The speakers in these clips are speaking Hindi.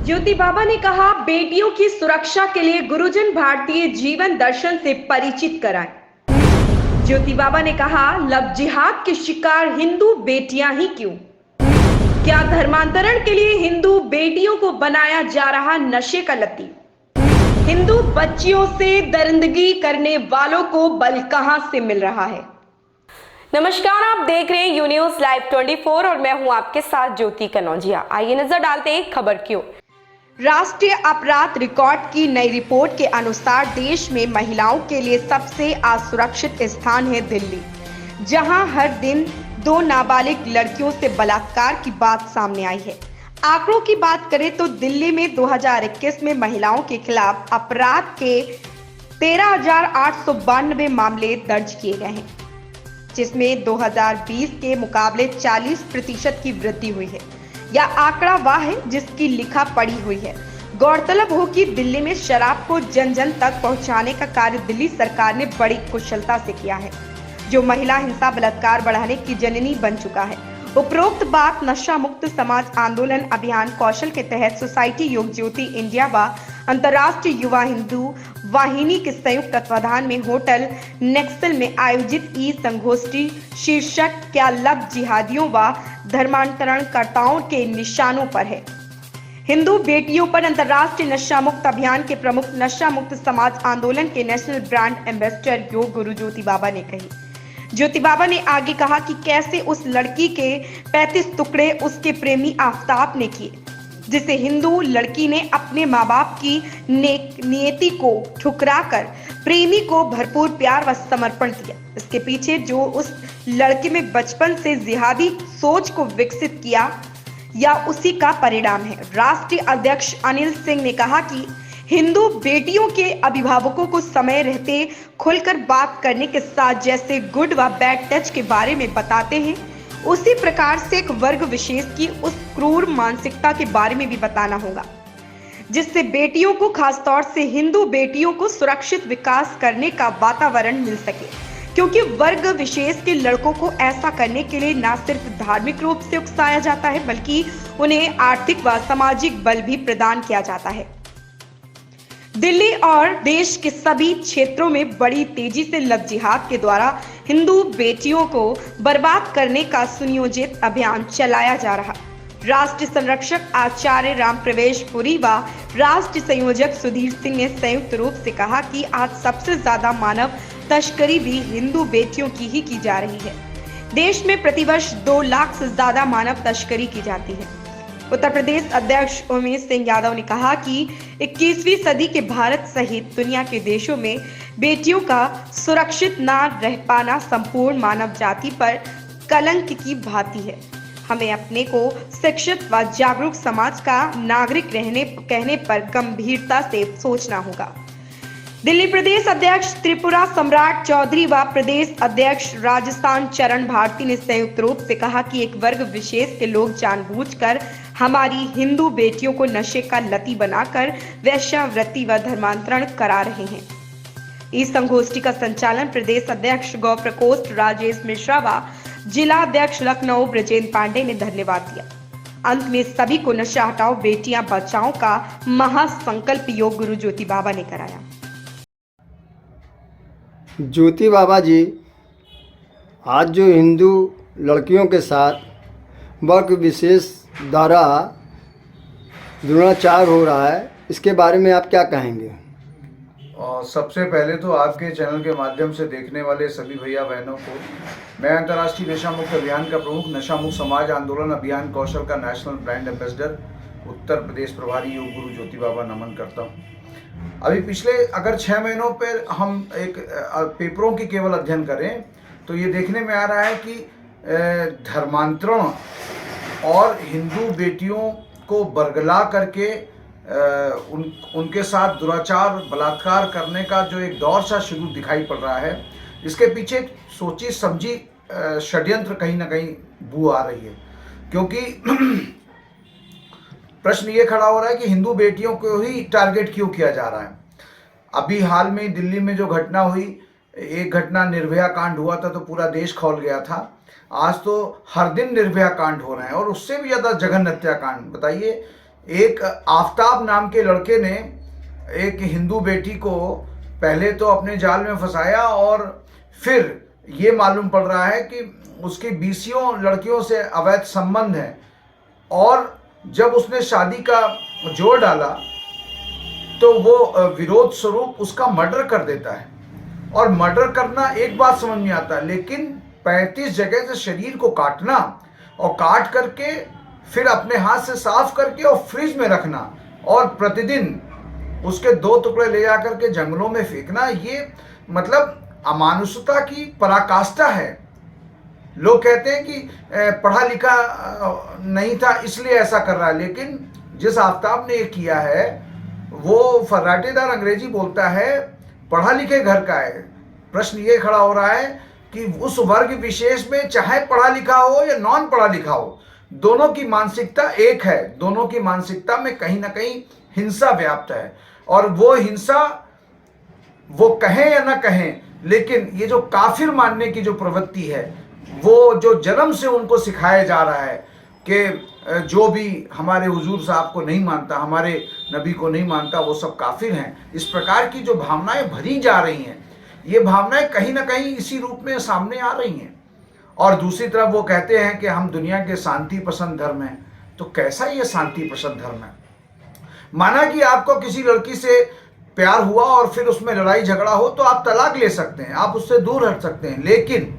ज्योति बाबा ने कहा, बेटियों की सुरक्षा के लिए गुरुजन भारतीय जीवन दर्शन से परिचित कराएं। ज्योति बाबा ने कहा, लव जिहाद के शिकार हिंदू बेटियां ही क्यों? क्या धर्मांतरण के लिए हिंदू बेटियों को बनाया जा रहा नशे का लती? हिंदू बच्चियों से दरिंदगी करने वालों को बल कहां से मिल रहा है? नमस्कार, आप देख रहे हैं यू न्यूज लाइव 24 और मैं हूं आपके साथ ज्योति कनौजिया। आइए नजर डालते हैं खबर क्यों। राष्ट्रीय अपराध रिकॉर्ड की नई रिपोर्ट के अनुसार देश में महिलाओं के लिए सबसे असुरक्षित स्थान है दिल्ली, जहां हर दिन 2 नाबालिग लड़कियों से बलात्कार की बात सामने आई है। आंकड़ों की बात करें तो दिल्ली में 2021 में महिलाओं के खिलाफ अपराध के 13,892 मामले दर्ज किए गए हैं, जिसमें 2020 के मुकाबले 40% की वृद्धि हुई है। यह आंकड़ा वह है जिसकी लिखा पढ़ी हुई है। गौरतलब हो कि दिल्ली में शराब को जन जन तक पहुंचाने का कार्य दिल्ली सरकार ने बड़ी कुशलता से किया है, जो महिला हिंसा बलात्कार बढ़ाने की जननी बन चुका है। उपरोक्त बात नशा मुक्त समाज आंदोलन अभियान कौशल के तहत सोसाइटी योग ज्योति इंडिया व अंतर्राष्ट्रीय युवा हिंदू वाहिनी के संयुक्त तत्वाधान में होटल नेक्सल में आयोजित ई संगोष्ठी शीर्षक क्या लव जिहादियों व धर्मांतरणकर्ताओं के निशानों पर है। हिंदू बेटियों पर अंतर्राष्ट्रीय नशा मुक्त अभियान के प्रमुख नशा मुक्त समाज आंदोलन के national brand ambassador yoga guru ज्योति बाबा ने कही। ज्योति बाबा ने आगे कहा कि कैसे उस लड़की के 35 टुकड़े उसके प्रेमी आफ्ताब ने किए, जिसे हिंदू लड़की ने अपने माँ बाप की नेक नियति को ठुकराकर प्रेमी को भरपूर प्यार व समर्पण किया। इसके पीछे जो उस लड़के में बचपन से जिहादी सोच को विकसित किया या उसी का परिणाम है। राष्ट्रीय अध्यक्ष अनिल सिंह ने कहा कि हिंदू बेटियों के अभिभावकों को समय रहते खुलकर बात करने के साथ जैसे गुड व बैड टच के बारे में बताते हैं, उसी प्रकार से एक वर्ग विशेष की उस क्रूर मानसिकता के बारे में भी बताना होगा, जिससे बेटियों को, खासतौर से हिंदू बेटियों को सुरक्षित विकास करने का वातावरण मिल सके। क्योंकि वर्ग विशेष के लड़कों को ऐसा करने के लिए न सिर्फ धार्मिक रूप से उकसाया जाता है, बल्कि उन्हें आर्थिक व सामाजिक बल भी प्रदान किया जाता है। दिल्ली और देश के सभी क्षेत्रों में बड़ी तेजी से लव जिहाद के द्वारा हिंदू बेटियों को बर्बाद करने का सुनियोजित अभियान चलाया जा रहा। राष्ट्रीय संरक्षक आचार्य राम प्रवेश पुरी व राष्ट्रीय संयोजक सुधीर सिंह ने संयुक्त रूप से कहा कि आज सबसे ज्यादा मानव तस्करी भी हिंदू बेटियों की ही की जा रही है। देश में प्रतिवर्ष 2 लाख से ज्यादा मानव तस्करी की जाती है। उत्तर प्रदेश अध्यक्ष उमेश सिंह यादव ने कहा कि 21वीं सदी के भारत सहित दुनिया के देशों में बेटियों का सुरक्षित न रह पाना संपूर्ण मानव जाति पर कलंक की भांति है। हमें अपने को शिक्षित व जागरूक समाज का नागरिक कहने पर गंभीरता से सोचना होगा। दिल्ली प्रदेश अध्यक्ष त्रिपुरा सम्राट चौधरी व प्रदेश अध्यक्ष राजस्थान चरण भारती ने संयुक्त रूप से कहा कि एक वर्ग विशेष के लोग जानबूझकर हमारी हिंदू बेटियों को नशे का लती बनाकर वैश्यावृत्ति व धर्मांतरण करा रहे हैं। इस संगोष्ठी का संचालन प्रदेश अध्यक्ष गौ प्रकोष्ठ राजेश मिश्रा व जिला अध्यक्ष लखनऊ ब्रजेंद्र पांडे ने धन्यवाद दिया। अंत में सभी को नशा हटाओ बेटियां बचाओ का महासंकल्प योग गुरु ज्योति बाबा ने कराया। ज्योति बाबा जी, आज जो हिंदू लड़कियों के साथ वर्ग विशेष द्वारा दुराचार हो रहा है, इसके बारे में आप क्या कहेंगे? और सबसे पहले तो आपके चैनल के माध्यम से देखने वाले सभी भैया बहनों को मैं अंतर्राष्ट्रीय नशा मुक्त अभियान का प्रमुख नशा मुक्त समाज आंदोलन अभियान कौशल का national brand ambassador Uttar Pradesh प्रभारी योग गुरु ज्योति बाबा नमन करता हूँ। अभी पिछले अगर 6 महीनों पर हम एक पेपरों की केवल अध्ययन करें तो ये देखने में आ रहा है कि धर्मांतरण और हिंदू बेटियों को बरगला करके उनके साथ दुराचार बलात्कार करने का जो एक दौर सा शुरू दिखाई पड़ रहा है, इसके पीछे सोची समझी षड्यंत्र कहीं ना कहीं बू आ रही है। क्योंकि प्रश्न ये खड़ा हो रहा है कि हिंदू बेटियों को ही टारगेट क्यों किया जा रहा है। अभी हाल में दिल्ली में जो घटना हुई, एक घटना निर्भया कांड हुआ था तो पूरा देश खौल गया था। आज तो हर दिन निर्भया कांड हो रहे हैं और उससे भी ज़्यादा जघन्य हत्याकांड। बताइए एक आफताब नाम के लड़के ने एक हिंदू बेटी को पहले तो अपने जाल में फंसाया और फिर ये मालूम पड़ रहा है कि उसकी 20 लड़कियों से अवैध संबंध है, और जब उसने शादी का जोर डाला तो वो विरोध स्वरूप उसका मर्डर कर देता है। और मर्डर करना एक बात समझ में आता है, लेकिन 35 जगह से शरीर को काटना और काट करके फिर अपने हाथ से साफ करके और फ्रिज में रखना और प्रतिदिन उसके 2 टुकड़े ले जाकर के जंगलों में फेंकना, ये मतलब अमानुषता की पराकाष्ठा है। लोग कहते हैं कि पढ़ा लिखा नहीं था इसलिए ऐसा कर रहा है, लेकिन जिस आफताब ने ये किया है वो फर्राटेदार अंग्रेजी बोलता है, पढ़ा लिखे घर का है। प्रश्न ये खड़ा हो रहा है कि उस वर्ग विशेष में चाहे पढ़ा लिखा हो या नॉन पढ़ा लिखा हो, दोनों की मानसिकता एक है। दोनों की मानसिकता में कहीं ना कहीं हिंसा व्याप्त है, और वो हिंसा वो कहें या ना कहें, लेकिन ये जो काफिर मानने की जो प्रवृत्ति है, वो जो जन्म से उनको सिखाया जा रहा है कि जो भी हमारे हुजूर साहब को नहीं मानता, हमारे नबी को नहीं मानता, वो सब काफिर हैं। इस प्रकार की जो भावनाएं भरी जा रही हैं, ये भावनाएं कहीं ना कहीं इसी रूप में सामने आ रही हैं। और दूसरी तरफ वो कहते हैं कि हम दुनिया के शांति पसंद धर्म हैं। तो कैसा ये शांति पसंद धर्म है? माना कि आपको किसी लड़की से प्यार हुआ और फिर उसमें लड़ाई झगड़ा हो तो आप तलाक ले सकते हैं, आप उससे दूर हट सकते हैं, लेकिन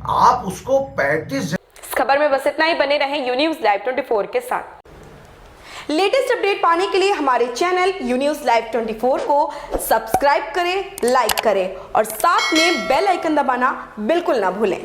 आप उसको 35 इस खबर में बस इतना ही। बने रहें यून्यूज़ लाइव 24 के साथ। लेटेस्ट अपडेट पाने के लिए हमारे चैनल यून्यूज़ लाइव 24 को सब्सक्राइब करें, लाइक करें और साथ में बेल आइकन दबाना बिल्कुल ना भूलें।